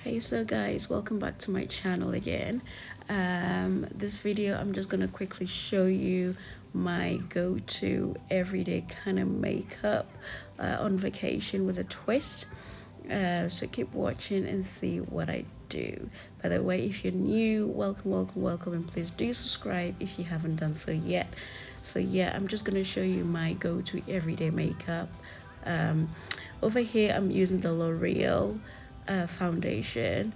Hey, so guys, welcome back to my channel again. This video I'm just gonna quickly show you my go-to everyday kind of makeup on vacation with a twist. So keep watching and see what I do. By the way, if you're new, welcome, and please do subscribe if you haven't done so yet. So yeah, I'm just gonna show you my go-to everyday makeup. Over here I'm using the L'Oreal foundation,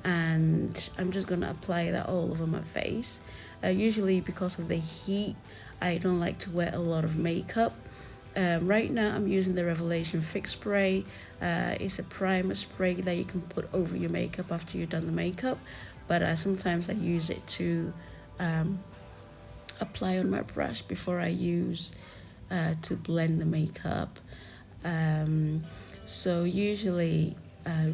and I'm just gonna apply that all over my face. Usually because of the heat, I don't like to wear a lot of makeup. Right now I'm using the Revelation Fix Spray. It's a primer spray that you can put over your makeup after you've done the makeup, but sometimes I use it to apply on my brush before I use to blend the makeup. So usually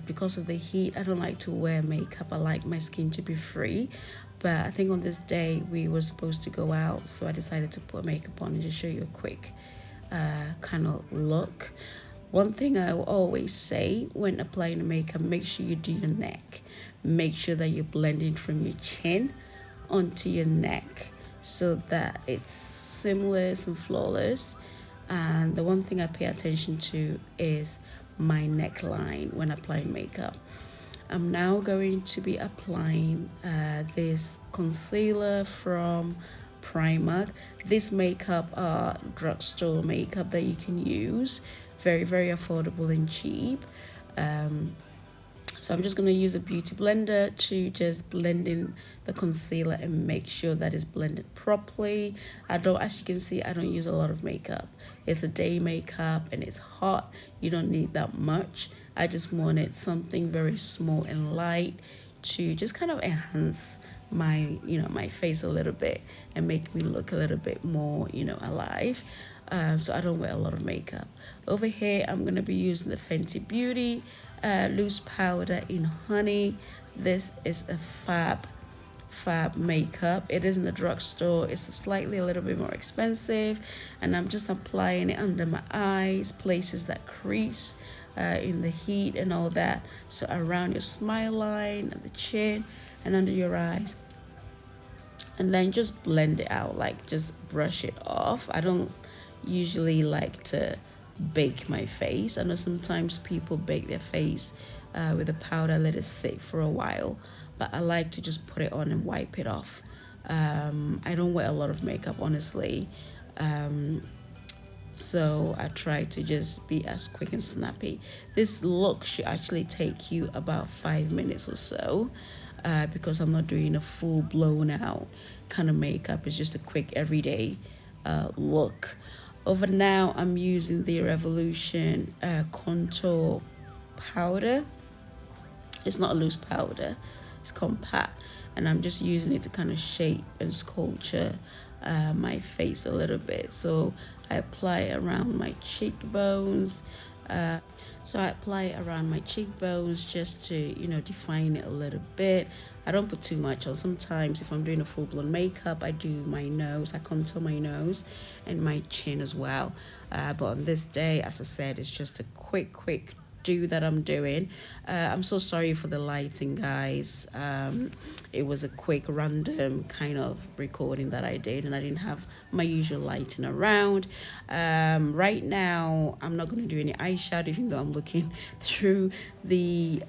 because of the heat, I don't like to wear makeup. I like my skin to be free, but I think on this day we were supposed to go out, so I decided to put makeup on and just show you a quick kind of look. One thing I will always say when applying the makeup, make sure you do your neck. Make sure that you're blending from your chin onto your neck so that it's seamless and flawless. And the one thing I pay attention to is my neckline when applying makeup. I'm now going to be applying this concealer from Primark. This makeup are drugstore makeup that you can use, very affordable and cheap. So I'm just going to use a beauty blender to just blend in the concealer and make sure that it's blended properly. As you can see, I don't use a lot of makeup. It's a day makeup and it's hot. You don't need that much. I just wanted something very small and light to just kind of enhance my face a little bit and make me look a little bit more, alive. So I don't wear a lot of makeup. Over here, I'm going to be using the Fenty Beauty loose powder in honey. This is a fab makeup. It is in the drugstore. It's a little bit more expensive, and I'm just applying it under my eyes, places that crease in the heat and all that. So around your smile line, the chin, and under your eyes, and then just blend it out, like just brush it off. I don't usually like to bake my face. I know sometimes people bake their face with a powder, let it sit for a while, but I like to just put it on and wipe it off. I don't wear a lot of makeup, honestly, so I try to just be as quick and snappy. This look should actually take you about 5 minutes or so, because I'm not doing a full blown out kind of makeup. It's just a quick everyday look. Over now, I'm using the Revolution contour powder. It's not a loose powder, it's compact, and I'm just using it to kind of shape and sculpture my face a little bit. So I apply it around my cheekbones. Just to, define it a little bit. I don't put too much on. Sometimes if I'm doing a full-blown makeup, I do my nose. I contour my nose and my chin as well. But on this day, as I said, it's just a quick do that I'm doing. I'm so sorry for the lighting, guys. It was a quick random kind of recording that I did, and I didn't have my usual lighting around. Right now I'm not going to do any eyeshadow, even though I'm looking through the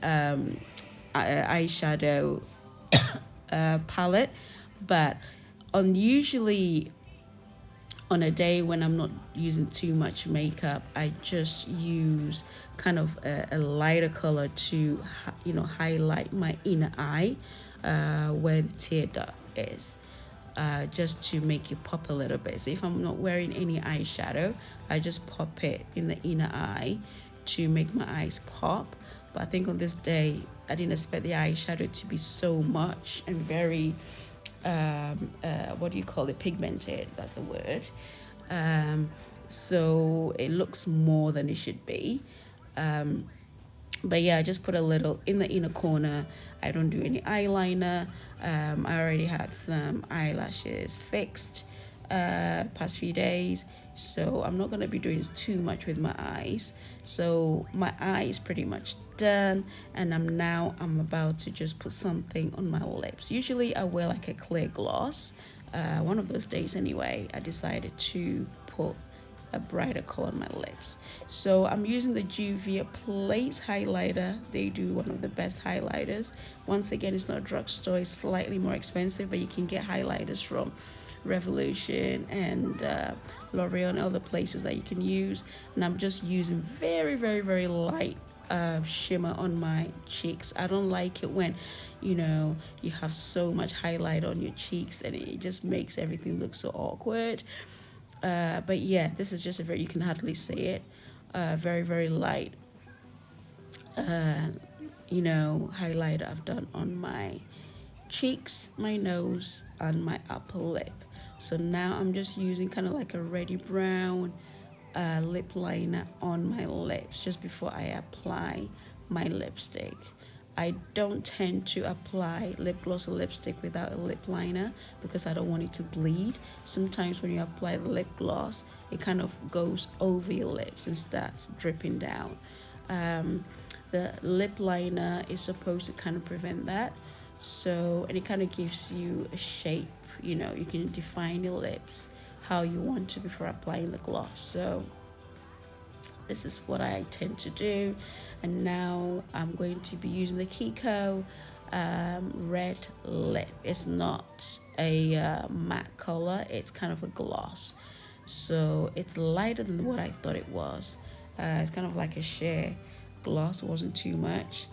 eyeshadow palette. But usually on a day when I'm not using too much makeup, I just use kind of a lighter color to, highlight my inner eye, where the tear duct is, just to make it pop a little bit. So if I'm not wearing any eyeshadow, I just pop it in the inner eye to make my eyes pop. But I think on this day, I didn't expect the eyeshadow to be so much and very pigmented, that's the word. So it looks more than it should be. But yeah, I just put a little in the inner corner. I don't do any eyeliner. I already had some eyelashes fixed past few days, so I'm not going to be doing too much with my eyes. So my eye is pretty much done, and I'm about to just put something on my lips. Usually I wear like a clear gloss. One of those days anyway, I decided to put a brighter color on my lips. So I'm using the Juvia Place highlighter. They do one of the best highlighters. Once again, it's not drugstore, it's slightly more expensive, but you can get highlighters from Revolution and L'Oreal and other places that you can use. And I'm just using very, very, very light shimmer on my cheeks. I don't like it when you have so much highlight on your cheeks and it just makes everything look so awkward. But yeah, this is just you can hardly see it, very, very light highlighter I've done on my cheeks, my nose, and my upper lip. So now I'm just using kind of like a reddy brown lip liner on my lips just before I apply my lipstick. I don't tend to apply lip gloss or lipstick without a lip liner because I don't want it to bleed. Sometimes when you apply the lip gloss, it kind of goes over your lips and starts dripping down. The lip liner is supposed to kind of prevent that. So, and it kind of gives you a shape, you can define your lips how you want to before applying the gloss. So this is what I tend to do. And now I'm going to be using the Kiko red lip. It's not a matte color, it's kind of a gloss. So it's lighter than what I thought it was. It's kind of like a sheer gloss, it wasn't too much.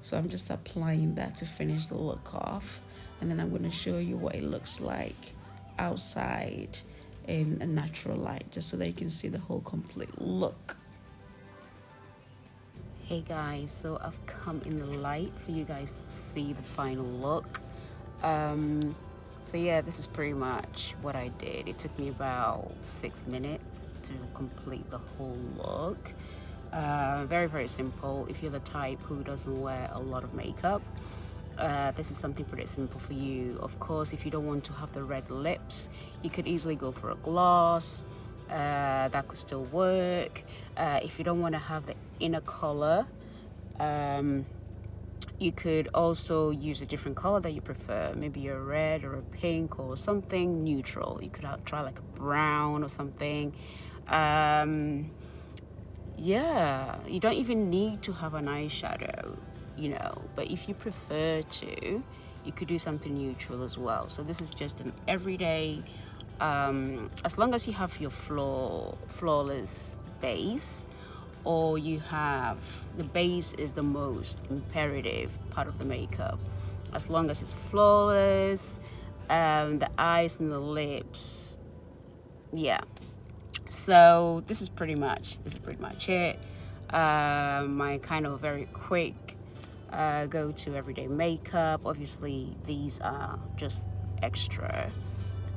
So I'm just applying that to finish the look off. And then I'm going to show you what it looks like outside in a natural light, just so that you can see the whole complete look. Hey guys, so I've come in the light for you guys to see the final look. So yeah, this is pretty much what I did. It took me about 6 minutes to complete the whole look. Very, very simple. If you're the type who doesn't wear a lot of makeup, this is something pretty simple for you. Of course, if you don't want to have the red lips, you could easily go for a gloss. That could still work. If you don't want to have the inner color, you could also use a different color that you prefer, maybe a red or a pink or something neutral. You could try like a brown or something. Yeah, you don't even need to have an eyeshadow, but if you prefer to, you could do something neutral as well. So this is just an everyday, as long as you have your flawless base, or you have, the base is the most imperative part of the makeup. As long as it's flawless, the eyes and the lips, yeah. So this is pretty much it. My kind of very quick go-to everyday makeup. Obviously these are just extra,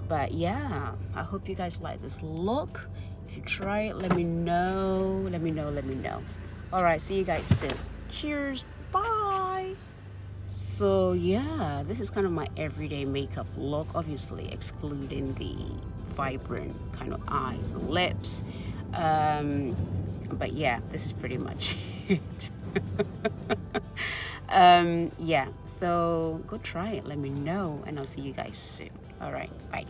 but yeah, I hope you guys like this look. If you try it, let me know. All right, see you guys soon. Cheers, bye. So yeah, this is kind of my everyday makeup look, obviously excluding the vibrant kind of eyes and lips, but yeah, this is pretty much it. Yeah, so go try it, let me know, and I'll see you guys soon. All right, bye.